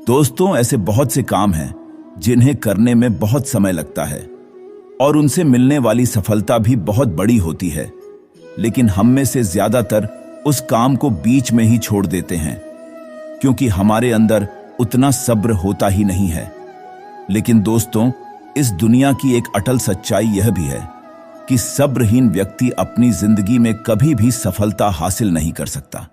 दोस्तों, ऐसे बहुत से काम हैं जिन्हें करने में बहुत समय लगता है और उनसे मिलने वाली सफलता भी बहुत बड़ी होती है, लेकिन हम में से ज्यादातर उस काम को बीच में ही छोड़ देते हैं क्योंकि हमारे अंदर उतना सब्र होता ही नहीं है। लेकिन दोस्तों, इस दुनिया की एक अटल सच्चाई यह भी है कि सब्रहीन व्यक्ति अपनी जिंदगी में कभी भी सफलता हासिल नहीं कर सकता।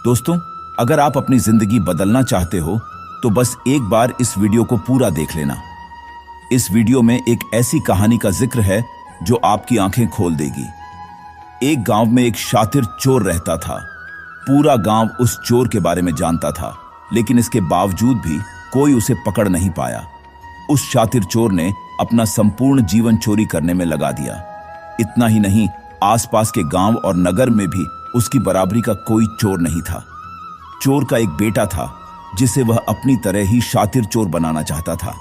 दोस्तों, अगर आप अपनी जिंदगी बदलना चाहते हो तो बस एक बार इस वीडियो को पूरा देख लेना। इस वीडियो में एक ऐसी कहानी का जिक्र है जो आपकी आंखें खोल देगी। एक गांव में एक शातिर चोर रहता था। पूरा गांव उस चोर के बारे में जानता था, लेकिन इसके बावजूद भी कोई उसे पकड़ नहीं पाया। उस शातिर चोर ने अपना संपूर्ण जीवन चोरी करने में लगा दिया। इतना ही नहीं, आसपास के गांव और नगर में भी उसकी बराबरी का कोई चोर नहीं था। चोर का एक बेटा था जिसे वह अपनी तरह ही शातिर चोर बनाना चाहता था।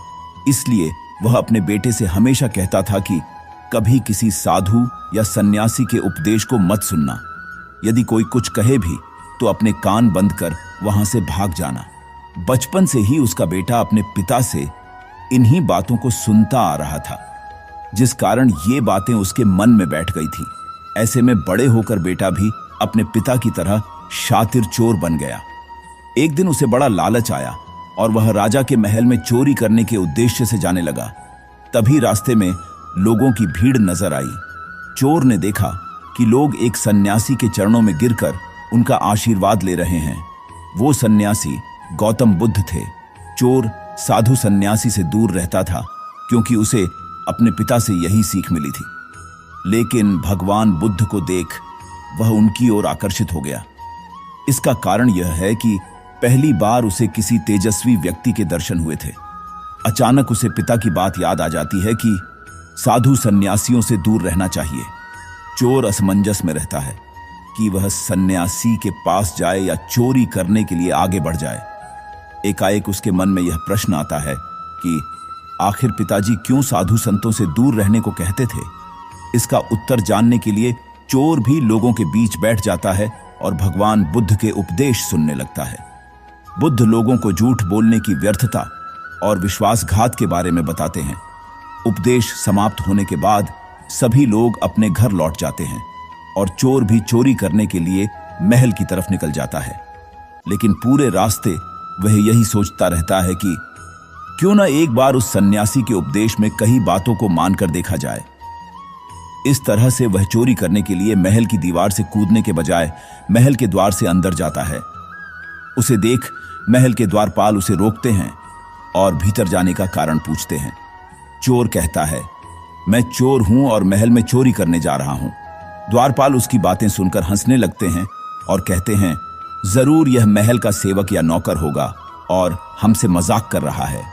इसलिए वह अपने बेटे से हमेशा कहता था कि कभी किसी साधु या सन्यासी के उपदेश को मत सुनना। यदि कोई कुछ कहे भी तो अपने कान बंद कर वहां से भाग जाना। बचपन से ही उसका बेटा अपने पिता से इन्हीं बातों को सुनता आ रहा था, जिस कारण ये बातें उसके मन में बैठ गई थी। ऐसे में बड़े होकर बेटा भी अपने पिता की तरह शातिर चोर बन गया। एक दिन उसे बड़ा लालच आया और वह राजा के महल में चोरी करने के उद्देश्य से जाने लगा। तभी रास्ते में लोगों की भीड़ नजर आई। चोर ने देखा कि लोग एक सन्यासी के चरणों में गिरकर उनका आशीर्वाद ले रहे हैं। वो सन्यासी गौतम बुद्ध थे। चोर साधु सन्यासी से दूर रहता था क्योंकि उसे अपने पिता से यही सीख मिली थी। लेकिन भगवान बुद्ध को देख वह उनकी ओर आकर्षित हो गया। इसका कारण यह है कि पहली बार उसे किसी तेजस्वी व्यक्ति के दर्शन हुए थे। अचानक उसे पिता की बात याद आ जाती है कि साधु सन्यासियों से दूर रहना चाहिए। चोर असमंजस में रहता है कि वह सन्यासी के पास जाए या चोरी करने के लिए आगे बढ़ जाए। एकाएक उसके मन में यह प्रश्न आता है कि आखिर पिताजी क्यों साधु संतों से दूर रहने को कहते थे। इसका उत्तर जानने के लिए चोर भी लोगों के बीच बैठ जाता है और भगवान बुद्ध के उपदेश सुनने लगता है। बुद्ध लोगों को झूठ बोलने की व्यर्थता और विश्वासघात के बारे में बताते हैं। उपदेश समाप्त होने के बाद सभी लोग अपने घर लौट जाते हैं और चोर भी चोरी करने के लिए महल की तरफ निकल जाता है। लेकिन पूरे रास्ते वह यही सोचता रहता है कि क्यों न एक बार उस सन्यासी के उपदेश में कई बातों को मानकर देखा जाए। इस तरह से वह चोरी करने के लिए महल की दीवार से कूदने के बजाय महल के द्वार से अंदर जाता है। उसे देख महल के द्वारपाल उसे रोकते हैं और भीतर जाने का कारण पूछते हैं। चोर कहता है, मैं चोर हूं और महल में चोरी करने जा रहा हूं। द्वारपाल उसकी बातें सुनकर हंसने लगते हैं और कहते हैं, जरूर यह महल का सेवक या नौकर होगा और हमसे मजाक कर रहा है।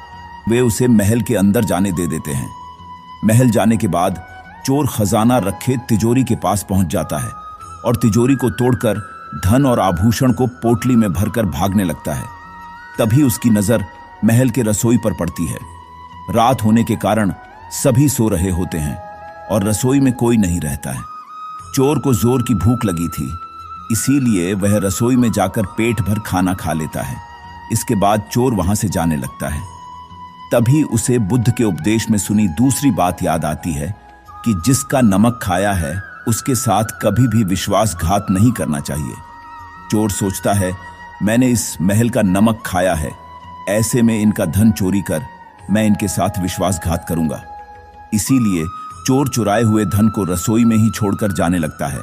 वे उसे महल के अंदर जाने दे देते हैं। महल जाने के बाद चोर खजाना रखे तिजोरी के पास पहुंच जाता है और तिजोरी को तोड़कर धन और आभूषण को पोटली में भरकर भागने लगता है। तभी उसकी नजर महल के रसोई पर पड़ती है। रात होने के कारण सभी सो रहे होते हैं और रसोई में कोई नहीं रहता है। चोर को जोर की भूख लगी थी, इसीलिए वह रसोई में जाकर पेट भर खाना खा लेता है। इसके बाद चोर वहां से जाने लगता है। तभी उसे बुद्ध के उपदेश में सुनी दूसरी बात याद आती है कि जिसका नमक खाया है उसके साथ कभी भी विश्वासघात नहीं करना चाहिए। चोर सोचता है, मैंने इस महल का नमक खाया है, ऐसे में इनका धन चोरी कर मैं इनके साथ विश्वासघात करूंगा। इसीलिए चोर चुराए हुए धन को रसोई में ही छोड़कर जाने लगता है।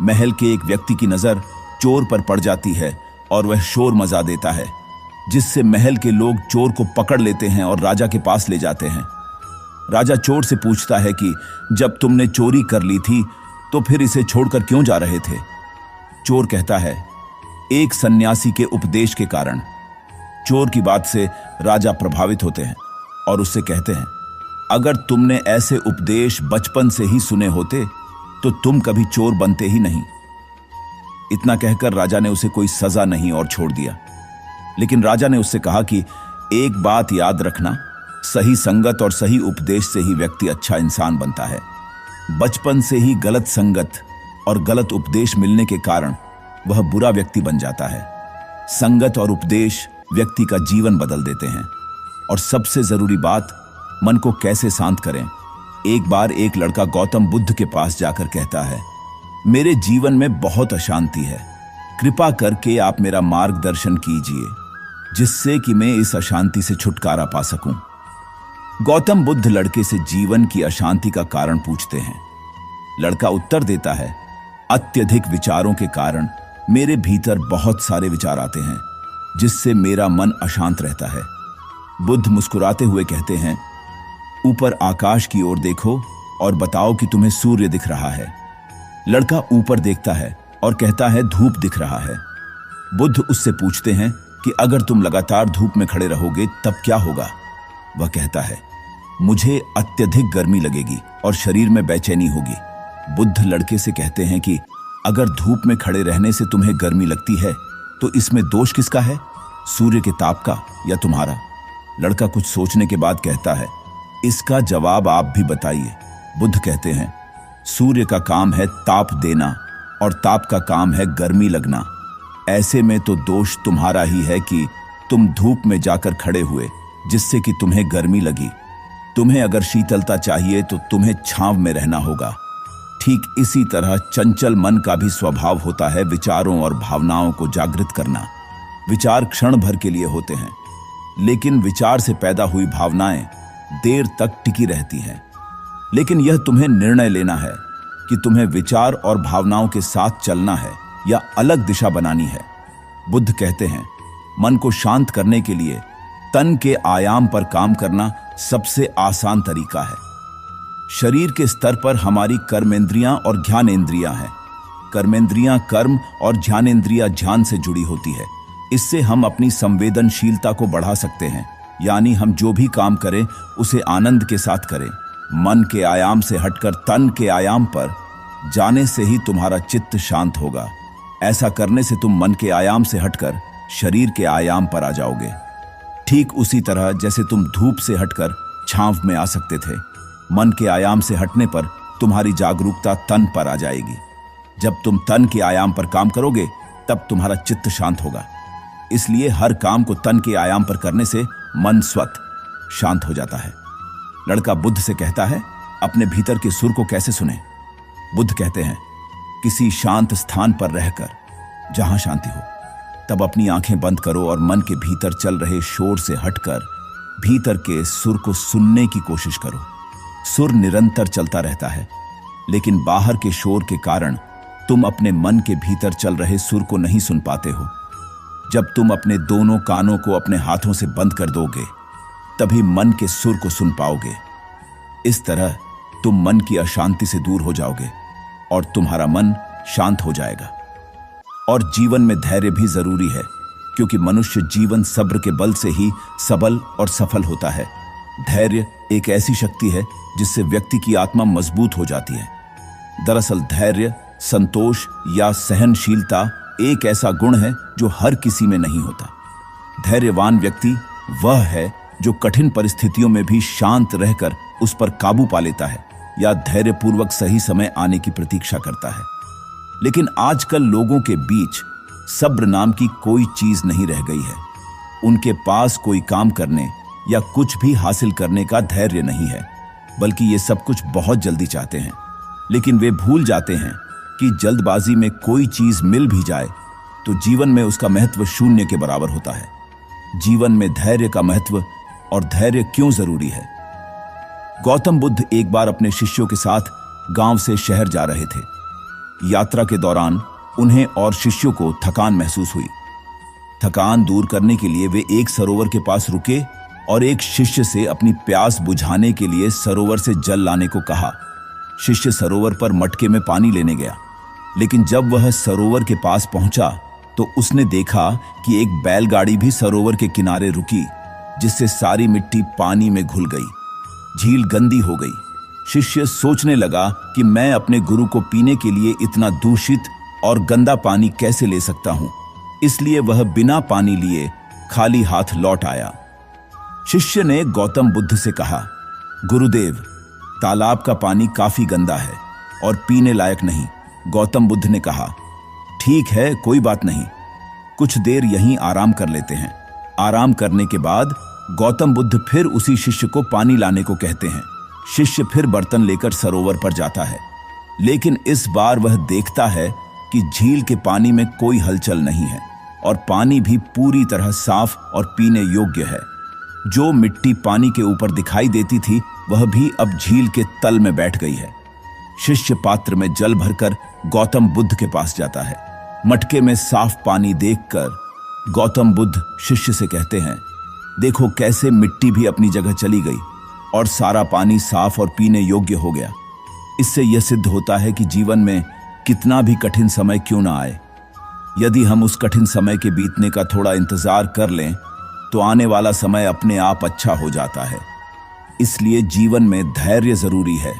महल के एक व्यक्ति की नजर चोर पर पड़ जाती है और वह शोर मचा देता है, जिससे महल के लोग चोर को पकड़ लेते हैं और राजा के पास ले जाते हैं। राजा चोर से पूछता है कि जब तुमने चोरी कर ली थी तो फिर इसे छोड़कर क्यों जा रहे थे। चोर कहता है, एक सन्यासी के उपदेश के कारण। चोर की बात से राजा प्रभावित होते हैं और उससे कहते हैं, अगर तुमने ऐसे उपदेश बचपन से ही सुने होते तो तुम कभी चोर बनते ही नहीं। इतना कहकर राजा ने उसे कोई सजा नहीं और छोड़ दिया। लेकिन राजा ने उससे कहा कि एक बात याद रखना, सही संगत और सही उपदेश से ही व्यक्ति अच्छा इंसान बनता है। बचपन से ही गलत संगत और गलत उपदेश मिलने के कारण वह बुरा व्यक्ति बन जाता है। संगत और उपदेश व्यक्ति का जीवन बदल देते हैं। और सबसे जरूरी बात, मन को कैसे शांत करें। एक बार एक लड़का गौतम बुद्ध के पास जाकर कहता है, मेरे जीवन में बहुत अशांति है, कृपा करके आप मेरा मार्गदर्शन कीजिए जिससे कि मैं इस अशांति से छुटकारा पा सकूं। गौतम बुद्ध लड़के से जीवन की अशांति का कारण पूछते हैं। लड़का उत्तर देता है, अत्यधिक विचारों के कारण मेरे भीतर बहुत सारे विचार आते हैं जिससे मेरा मन अशांत रहता है। बुद्ध मुस्कुराते हुए कहते हैं, ऊपर आकाश की ओर देखो और बताओ कि तुम्हें सूर्य दिख रहा है। लड़का ऊपर देखता है और कहता है, धूप दिख रहा है। बुद्ध उससे पूछते हैं कि अगर तुम लगातार धूप में खड़े रहोगे तब क्या होगा। वह कहता है, मुझे अत्यधिक गर्मी लगेगी और शरीर में बेचैनी होगी। बुद्ध लड़के से कहते हैं कि अगर धूप में खड़े रहने से तुम्हें गर्मी लगती है तो इसमें दोष किसका है, सूर्य के ताप का या तुम्हारा। लड़का कुछ सोचने के बाद कहता है, इसका जवाब आप भी बताइए। बुद्ध कहते हैं, सूर्य का काम है ताप देना और ताप का काम है गर्मी लगना। ऐसे में तो दोष तुम्हारा ही है कि तुम धूप में जाकर खड़े हुए जिससे कि तुम्हें गर्मी लगी। तुम्हें अगर शीतलता चाहिए तो तुम्हें छांव में रहना होगा। ठीक इसी तरह चंचल मन का भी स्वभाव होता है विचारों और भावनाओं को जागृत करना। विचार क्षण भर के लिए होते हैं, लेकिन विचार से पैदा हुई भावनाएं देर तक टिकी रहती हैं। लेकिन यह तुम्हें निर्णय लेना है कि तुम्हें विचार और भावनाओं के साथ चलना है या अलग दिशा बनानी है। बुद्ध कहते हैं, मन को शांत करने के लिए तन के आयाम पर काम करना सबसे आसान तरीका है। शरीर के स्तर पर हमारी कर्मेंद्रियां और ज्ञानेंद्रियां हैं। कर्मेंद्रियां कर्म और ज्ञानेंद्रियां ध्यान से जुड़ी होती है। इससे हम अपनी संवेदनशीलता को बढ़ा सकते हैं, यानी हम जो भी काम करें उसे आनंद के साथ करें। मन के आयाम से हटकर तन के आयाम पर जाने से ही तुम्हारा चित्त शांत होगा। ऐसा करने से तुम मन के आयाम से हटकर शरीर के आयाम पर आ जाओगे। ठीक उसी तरह जैसे तुम धूप से हटकर छांव में आ सकते थे, मन के आयाम से हटने पर तुम्हारी जागरूकता तन पर आ जाएगी। जब तुम तन के आयाम पर काम करोगे तब तुम्हारा चित्त शांत होगा। इसलिए हर काम को तन के आयाम पर करने से मन स्वतः शांत हो जाता है। लड़का बुद्ध से कहता है, अपने भीतर के सुर को कैसे सुने। बुद्ध कहते हैं, किसी शांत स्थान पर रहकर जहां शांति हो, तब अपनी आंखें बंद करो और मन के भीतर चल रहे शोर से हटकर भीतर के सुर को सुनने की कोशिश करो। सुर निरंतर चलता रहता है, लेकिन बाहर के शोर के कारण तुम अपने मन के भीतर चल रहे सुर को नहीं सुन पाते हो। जब तुम अपने दोनों कानों को अपने हाथों से बंद कर दोगे, तभी मन के सुर को सुन पाओगे। इस तरह तुम मन की अशांति से दूर हो जाओगे और तुम्हारा मन शांत हो जाएगा। और जीवन में धैर्य भी जरूरी है, क्योंकि मनुष्य जीवन सब्र के बल से ही सबल और सफल होता है। धैर्य एक ऐसी शक्ति है जिससे व्यक्ति की आत्मा मजबूत हो जाती है। दरअसल धैर्य, संतोष या सहनशीलता एक ऐसा गुण है जो हर किसी में नहीं होता। धैर्यवान व्यक्ति वह है जो कठिन परिस्थितियों में भी शांत रहकर उस पर काबू पा लेता है या धैर्यपूर्वक सही समय आने की प्रतीक्षा करता है। लेकिन आजकल लोगों के बीच सब्र नाम की कोई चीज नहीं रह गई है। उनके पास कोई काम करने या कुछ भी हासिल करने का धैर्य नहीं है, बल्कि ये सब कुछ बहुत जल्दी चाहते हैं। लेकिन वे भूल जाते हैं कि जल्दबाजी में कोई चीज मिल भी जाए तो जीवन में उसका महत्व शून्य के बराबर होता है। जीवन में धैर्य का महत्व और धैर्य क्यों जरूरी है। गौतम बुद्ध एक बार अपने शिष्यों के साथ गांव से शहर जा रहे थे। यात्रा के दौरान उन्हें और शिष्यों को थकान महसूस हुई। थकान दूर करने के लिए वे एक सरोवर के पास रुके और एक शिष्य से अपनी प्यास बुझाने के लिए सरोवर से जल लाने को कहा। शिष्य सरोवर पर मटके में पानी लेने गया, लेकिन जब वह सरोवर के पास पहुंचा तो उसने देखा कि एक बैलगाड़ी भी सरोवर के किनारे रुकी, जिससे सारी मिट्टी पानी में घुल गई। झील गंदी हो गई। शिष्य सोचने लगा कि मैं अपने गुरु को पीने के लिए इतना दूषित और गंदा पानी कैसे ले सकता हूं। इसलिए वह बिना पानी लिए खाली हाथ लौट आया। शिष्य ने गौतम बुद्ध से कहा, गुरुदेव, तालाब का पानी काफी गंदा है और पीने लायक नहीं। गौतम बुद्ध ने कहा, ठीक है, कोई बात नहीं, कुछ देर यहीं आराम कर लेते हैं। आराम करने के बाद गौतम बुद्ध फिर उसी शिष्य को पानी लाने को कहते हैं। शिष्य फिर बर्तन लेकर सरोवर पर जाता है, लेकिन इस बार वह देखता है कि झील के पानी में कोई हलचल नहीं है और पानी भी पूरी तरह साफ और पीने योग्य है। जो मिट्टी पानी के ऊपर दिखाई देती थी वह भी अब झील के तल में बैठ गई है। शिष्य पात्र में जल भरकर गौतम बुद्ध के पास जाता है। मटके में साफ पानी देखकर गौतम बुद्ध शिष्य से कहते हैं, देखो कैसे मिट्टी भी अपनी जगह चली गई और सारा पानी साफ और पीने योग्य हो गया। इससे यह सिद्ध होता है कि जीवन में कितना भी कठिन समय क्यों ना आए, यदि हम उस कठिन समय के बीतने का थोड़ा इंतजार कर लें तो आने वाला समय अपने आप अच्छा हो जाता है। इसलिए जीवन में धैर्य जरूरी है।